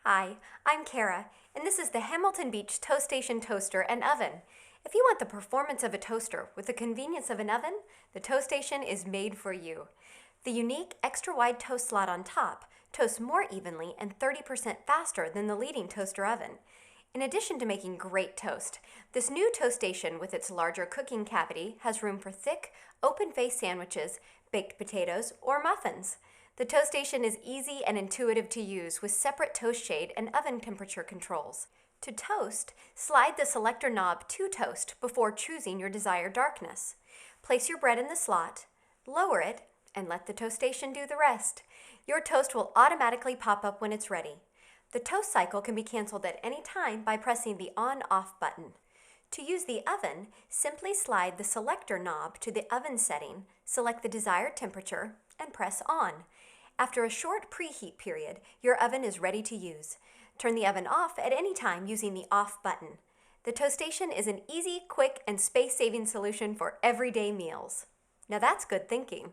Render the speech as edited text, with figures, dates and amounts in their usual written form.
Hi, I'm Kara, and this is the Hamilton Beach Toastation toaster and oven. If you want the performance of a toaster with the convenience of an oven, the Toastation is made for you. The unique extra-wide toast slot on top toasts more evenly and 30% faster than the leading toaster oven. In addition to making great toast, this new Toastation with its larger cooking cavity has room for thick, open-faced sandwiches, baked potatoes, or muffins. The Toastation is easy and intuitive to use with separate toast shade and oven temperature controls. To toast, slide the selector knob to toast before choosing your desired darkness. Place your bread in the slot, lower it, and let the Toastation do the rest. Your toast will automatically pop up when it's ready. The toast cycle can be canceled at any time by pressing the on-off button. To use the oven, simply slide the selector knob to the oven setting, select the desired temperature, and press on. After a short preheat period, your oven is ready to use. Turn the oven off at any time using the off button. The Toastation is an easy, quick, and space-saving solution for everyday meals. Now that's good thinking.